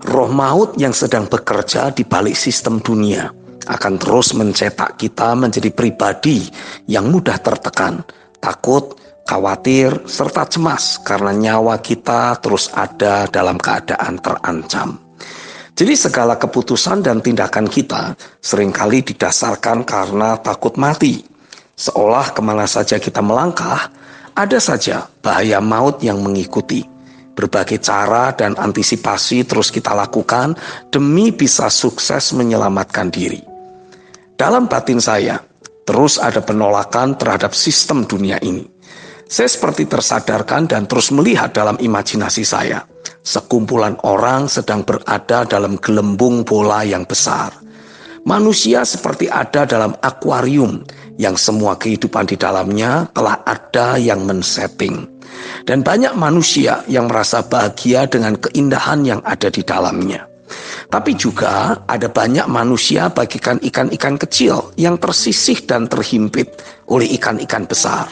Roh maut yang sedang bekerja di balik sistem dunia akan terus mencetak kita menjadi pribadi yang mudah tertekan, takut, khawatir, serta cemas karena nyawa kita terus ada dalam keadaan terancam. Jadi segala keputusan dan tindakan kita seringkali didasarkan karena takut mati. Seolah kemana saja kita melangkah, ada saja bahaya maut yang mengikuti. Berbagai cara dan antisipasi terus kita lakukan demi bisa sukses menyelamatkan diri. Dalam batin saya, terus ada penolakan terhadap sistem dunia ini. Saya seperti tersadarkan dan terus melihat dalam imajinasi saya, sekumpulan orang sedang berada dalam gelembung bola yang besar. Manusia seperti ada dalam akuarium yang semua kehidupan di dalamnya telah ada yang men-setting. Dan banyak manusia yang merasa bahagia dengan keindahan yang ada di dalamnya. Tapi juga ada banyak manusia bagikan ikan-ikan kecil yang tersisih dan terhimpit oleh ikan-ikan besar.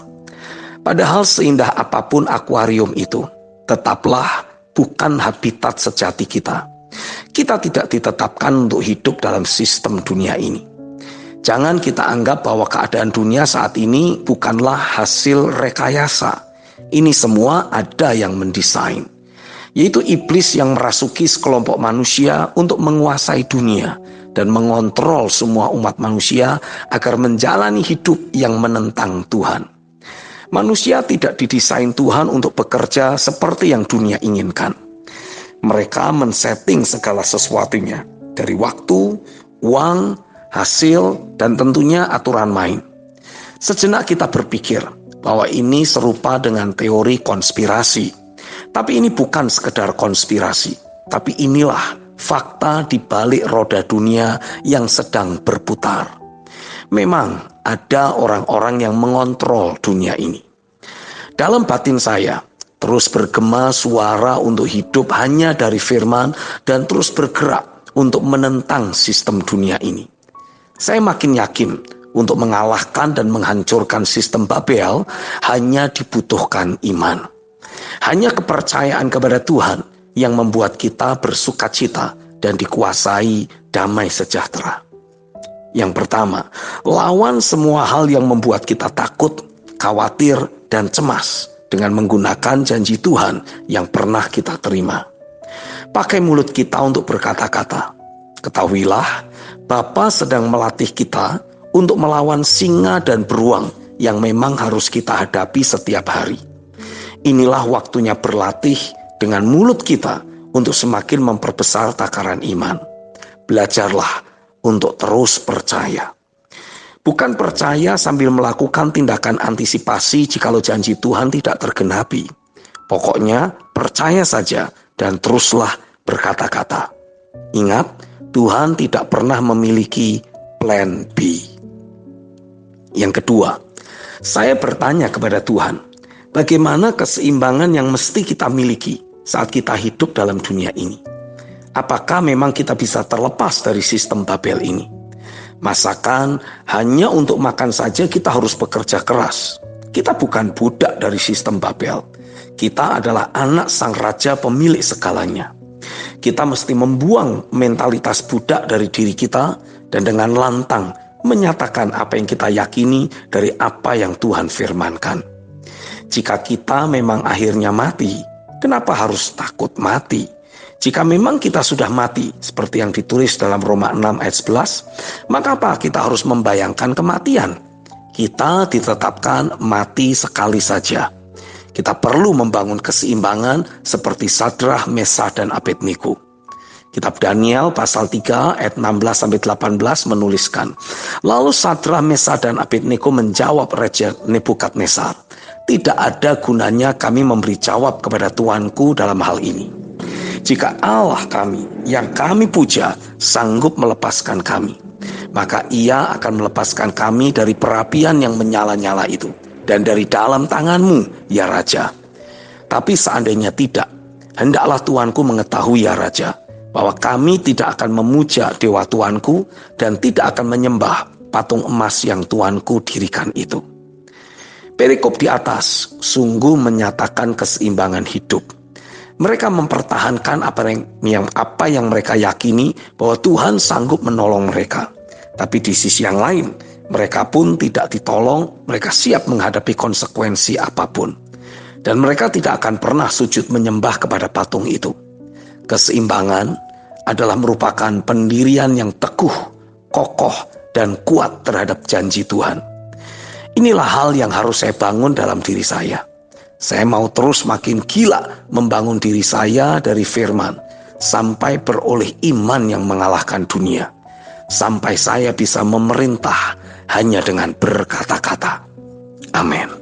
Padahal seindah apapun akuarium itu, tetaplah bukan habitat sejati kita. Kita tidak ditetapkan untuk hidup dalam sistem dunia ini. Jangan kita anggap bahwa keadaan dunia saat ini bukanlah hasil rekayasa. Ini semua ada yang mendesain, yaitu iblis yang merasuki sekelompok manusia untuk menguasai dunia dan mengontrol semua umat manusia agar menjalani hidup yang menentang Tuhan. Manusia tidak didesain Tuhan untuk bekerja seperti yang dunia inginkan. Mereka men-setting segala sesuatunya, dari waktu, uang, hasil, dan tentunya aturan main. Sejenak kita berpikir bahwa ini serupa dengan teori konspirasi. Tapi ini bukan sekedar konspirasi, tapi inilah fakta di balik roda dunia yang sedang berputar. Memang ada orang-orang yang mengontrol dunia ini. Dalam batin saya, terus bergema suara untuk hidup hanya dari firman dan terus bergerak untuk menentang sistem dunia ini. Saya makin yakin untuk mengalahkan dan menghancurkan sistem Babel hanya dibutuhkan iman. Hanya kepercayaan kepada Tuhan yang membuat kita bersukacita dan dikuasai damai sejahtera. Yang pertama, lawan semua hal yang membuat kita takut, khawatir, dan cemas dengan menggunakan janji Tuhan yang pernah kita terima. Pakai mulut kita untuk berkata-kata. Ketahuilah, Bapa sedang melatih kita untuk melawan singa dan beruang yang memang harus kita hadapi setiap hari. Inilah waktunya berlatih dengan mulut kita untuk semakin memperbesar takaran iman. Belajarlah untuk terus percaya. Bukan percaya sambil melakukan tindakan antisipasi jikalau janji Tuhan tidak tergenapi. Pokoknya percaya saja dan teruslah berkata-kata. Ingat, Tuhan tidak pernah memiliki plan B. Yang kedua, saya bertanya kepada Tuhan, bagaimana keseimbangan yang mesti kita miliki saat kita hidup dalam dunia ini? Apakah memang kita bisa terlepas dari sistem Babel ini? Masakan hanya untuk makan saja kita harus bekerja keras. Kita bukan budak dari sistem Babel. Kita adalah anak sang raja pemilik segalanya. Kita mesti membuang mentalitas budak dari diri kita dan dengan lantang menyatakan apa yang kita yakini dari apa yang Tuhan firmankan. Jika kita memang akhirnya mati, kenapa harus takut mati? Jika memang kita sudah mati, seperti yang ditulis dalam Roma 6 ayat 11, maka apa kita harus membayangkan kematian? Kita ditetapkan mati sekali saja. Kita perlu membangun keseimbangan seperti Sadrah, Mesah, dan Abednego. Kitab Daniel pasal 3 ayat 16-18 menuliskan, lalu Sadrah, Mesah, dan Abednego menjawab Raja Nebukadnezar, tidak ada gunanya kami memberi jawab kepada Tuanku dalam hal ini. Jika Allah kami yang kami puja sanggup melepaskan kami, maka ia akan melepaskan kami dari perapian yang menyala-nyala itu dan dari dalam tanganmu, ya Raja. Tapi seandainya tidak, hendaklah Tuanku mengetahui, ya Raja, bahwa kami tidak akan memuja dewa Tuanku dan tidak akan menyembah patung emas yang Tuanku dirikan itu. Perikop di atas sungguh menyatakan keseimbangan hidup. Mereka mempertahankan apa yang mereka yakini bahwa Tuhan sanggup menolong mereka. Tapi di sisi yang lain, mereka pun tidak ditolong, mereka siap menghadapi konsekuensi apapun. Dan mereka tidak akan pernah sujud menyembah kepada patung itu. Keseimbangan adalah merupakan pendirian yang teguh, kokoh, dan kuat terhadap janji Tuhan. Inilah hal yang harus saya bangun dalam diri saya. Saya mau terus makin gila membangun diri saya dari firman, sampai beroleh iman yang mengalahkan dunia. Sampai saya bisa memerintah hanya dengan berkata-kata. Amin.